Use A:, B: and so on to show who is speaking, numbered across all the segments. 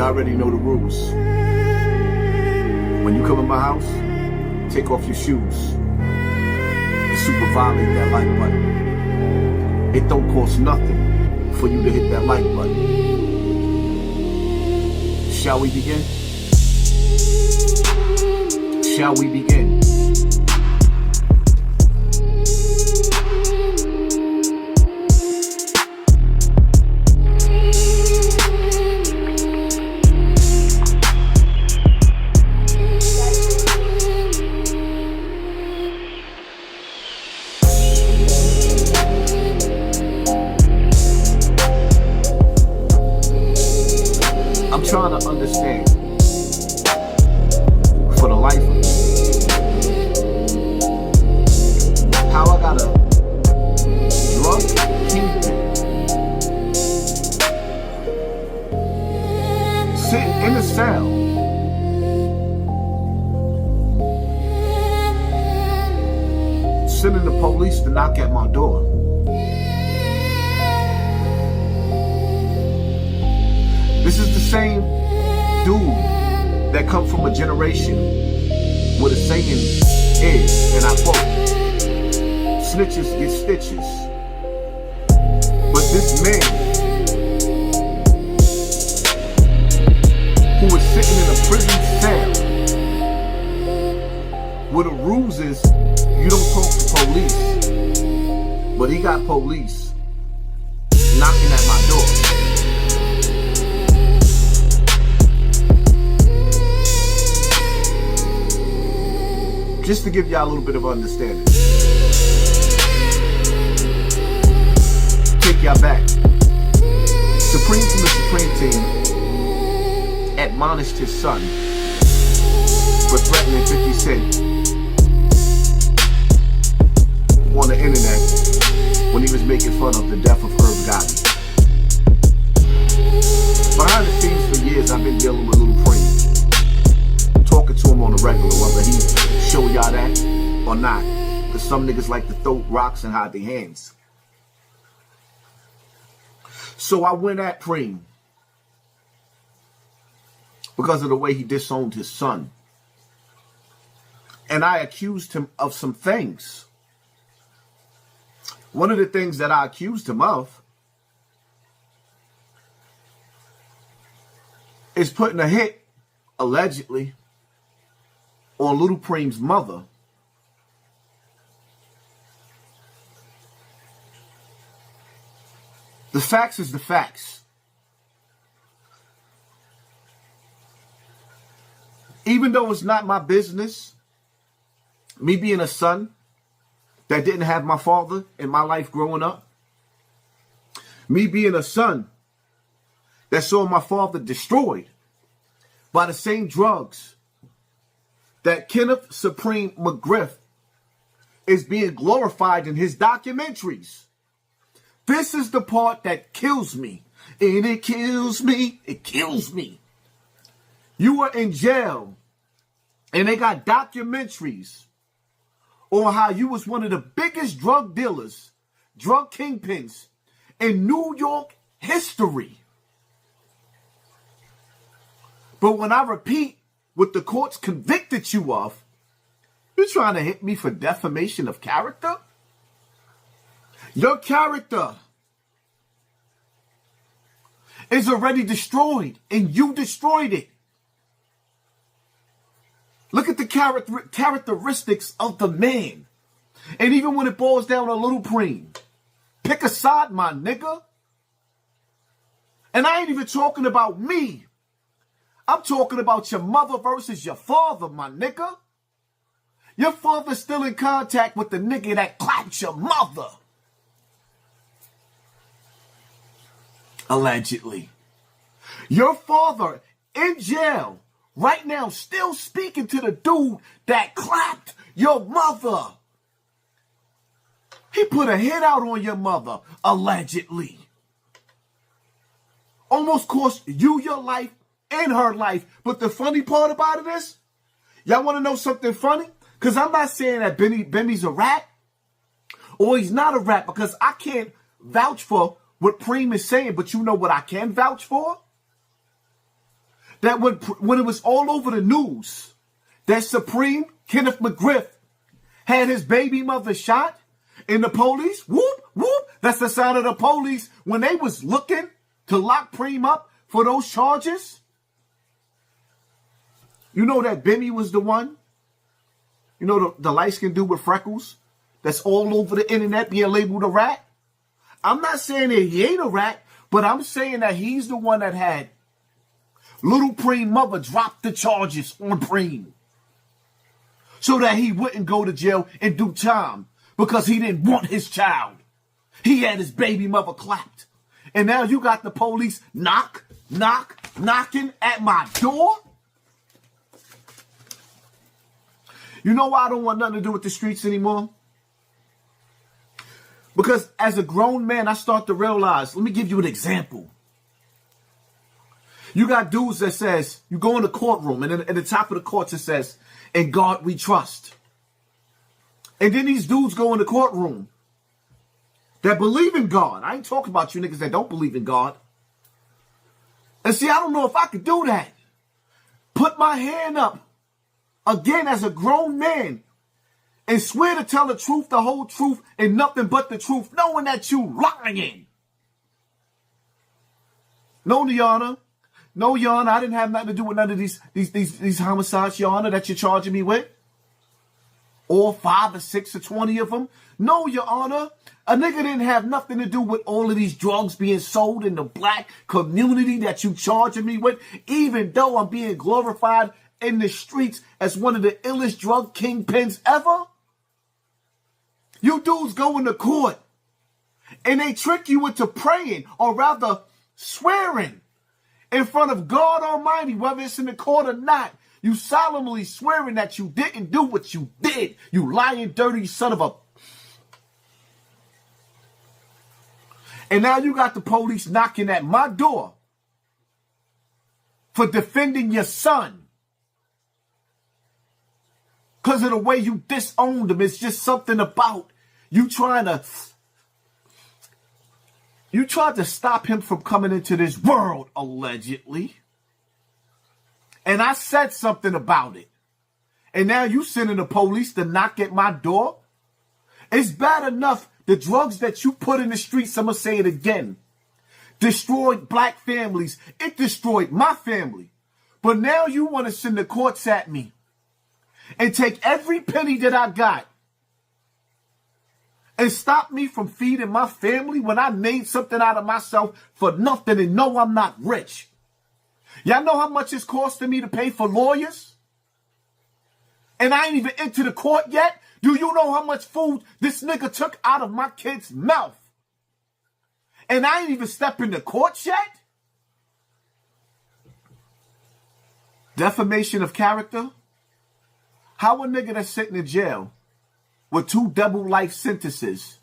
A: Y'all already know the rules. When you come in my house, take off your shoes and super violate that like button. It don't cost nothing for you to hit that like button. Shall we begin? Shall we begin? I'm trying to understand, for the life of me, how I got a drug kingpin sitting in a cell sending the police to knock at my door. This is the same dude that come from a generation where the saying is, and I quote, snitches get stitches. But this man, who is sitting in a prison cell, where the rules is you don't talk to police, but he got police knocking at my door. Just to give y'all a little bit of understanding. Take y'all back. Supreme from the Supreme team admonished his son for threatening 50 Cent on the internet when he was making fun of the death of Herb Gotti. Behind the scenes for years, I've been dealing with Little Preem. Talking to him on the regular, whether he show y'all that or not, because some niggas like to throw rocks and hide their hands. So I went at Preem because of the way he disowned his son, and I accused him of some things. One of the things that I accused him of is putting a hit, allegedly, on Little Preem's mother. The facts is the facts. Even though it's not my business, me being a son that didn't have my father in my life growing up, me being a son that saw my father destroyed by the same drugs that Kenneth Supreme McGriff is being glorified in his documentaries. This is the part that kills me. And it kills me. It kills me. You were in jail and they got documentaries on how you was one of the biggest drug dealers, drug kingpins in New York history. But when I repeat what the courts convicted you of, you're trying to hit me for defamation of character? Your character is already destroyed, and you destroyed it. Look at the characteristics of the man. And even when it boils down to Little Preem, pick a side, my nigga. And I ain't even talking about me. I'm talking about your mother versus your father, my nigga. Your father's still in contact with the nigga that clapped your mother. Allegedly. Your father in jail right now still speaking to the dude that clapped your mother. He put a hit out on your mother, allegedly. Almost cost you your life and her life. But the funny part about it is, y'all want to know something funny? Because I'm not saying that Benny's a rat or he's not a rat, because I can't vouch for what Preem is saying, but you know what I can vouch for? that when it was all over the news that Supreme Kenneth McGriff had his baby mother shot, and the police, whoop, whoop, that's the sound of the police when they was looking to lock Preem up for those charges. You know that Bimmy was the one? You know the light-skinned dude with freckles that's all over the internet being labeled a rat? I'm not saying that he ain't a rat, but I'm saying that he's the one that had little Preem mother drop the charges on Preem so that he wouldn't go to jail and do time because he didn't want his child. He had his baby mother clapped. And now you got the police knocking at my door? You know why I don't want nothing to do with the streets anymore? Because as a grown man, I start to realize, let me give you an example. You got dudes that says, you go in the courtroom and at the top of the court it says, "In God we trust." And then these dudes go in the courtroom that believe in God. I ain't talking about you niggas that don't believe in God. And see, I don't know if I could do that. Put my hand up again as a grown man and swear to tell the truth, the whole truth, and nothing but the truth, knowing that you lying. No, Your Honor. No, Your Honor, I didn't have nothing to do with none of these homicides, Your Honor, that you're charging me with. All 5 or 6 or 20 of them. No, Your Honor, a nigga didn't have nothing to do with all of these drugs being sold in the black community that you charging me with, even though I'm being glorified in the streets as one of the illest drug kingpins ever. You dudes go into court and they trick you into praying, or rather swearing in front of God Almighty, whether it's in the court or not. You solemnly swearing that you didn't do what you did. You lying, dirty son of a... And now you got the police knocking at my door for defending your son. Because of the way you disowned him. It's just something about you trying to... You tried to stop him from coming into this world, allegedly. And I said something about it. And now you sending the police to knock at my door? It's bad enough the drugs that you put in the streets, I'm going to say it again, destroyed black families. It destroyed my family. But now you want to send the courts at me and take every penny that I got and stop me from feeding my family when I made something out of myself for nothing and know I'm not rich. Y'all know how much it's costing me to pay for lawyers? And I ain't even into the court yet? Do you know how much food this nigga took out of my kid's mouth? And I ain't even stepped into court yet? Defamation of character? How a nigga that's sitting in jail with 2 double life sentences,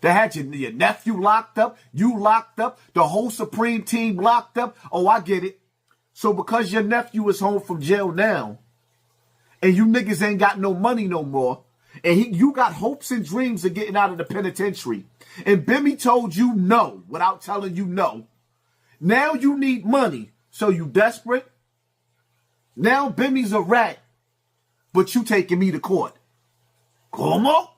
A: that had your nephew locked up, you locked up, the whole Supreme team locked up. Oh, I get it. So because your nephew is home from jail now, and you niggas ain't got no money no more, and you got hopes and dreams of getting out of the penitentiary, and Bimmy told you no without telling you no. Now you need money, so you desperate. Now Bimmy's a rat, but you taking me to court. Como?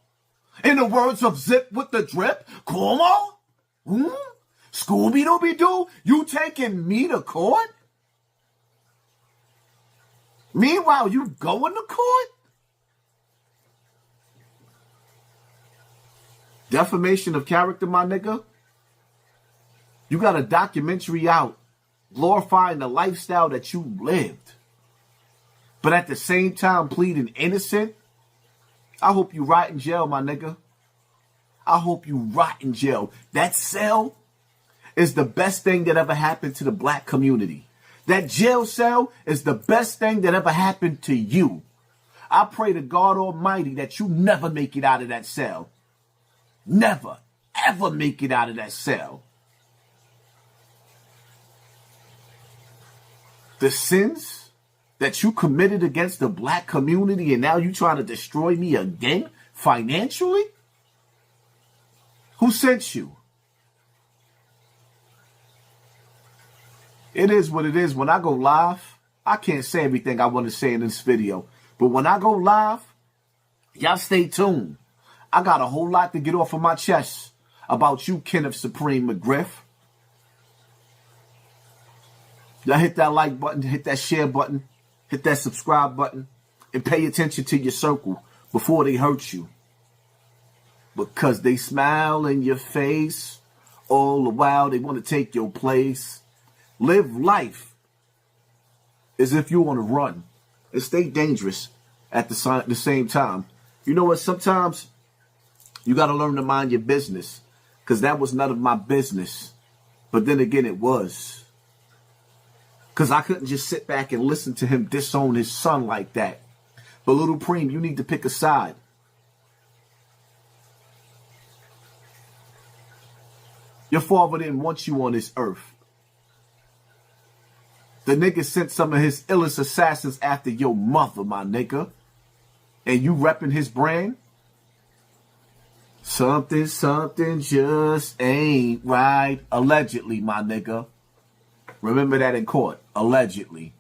A: In the words of Zip with the Drip, como? Scooby-Dooby-Doo, you taking me to court? Meanwhile, you going to court? Defamation of character, my nigga. You got a documentary out glorifying the lifestyle that you lived, but at the same time pleading innocent. I hope you rot in jail, my nigga. I hope you rot in jail. That cell is the best thing that ever happened to the black community. That jail cell is the best thing that ever happened to you. I pray to God Almighty that you never make it out of that cell. Never, ever make it out of that cell. The sins that you committed against the black community, and now you trying to destroy me again financially? Who sent you? It is what it is. When I go live, I can't say everything I want to say in this video. But when I go live, y'all stay tuned. I got a whole lot to get off of my chest about you, Kenneth Supreme McGriff. Y'all hit that like button, hit that share button, hit that subscribe button, and pay attention to your circle before they hurt you. Because they smile in your face all the while they want to take your place. Live life as if you want to run and stay dangerous at the same time. You know what? Sometimes you got to learn to mind your business, because that was none of my business. But then again, it was. Because I couldn't just sit back and listen to him disown his son like that. But Little Preem, you need to pick a side. Your father didn't want you on this earth. The nigga sent some of his illest assassins after your mother, my nigga. And you repping his brand? Something just ain't right. Allegedly, my nigga. Remember that in court. Allegedly.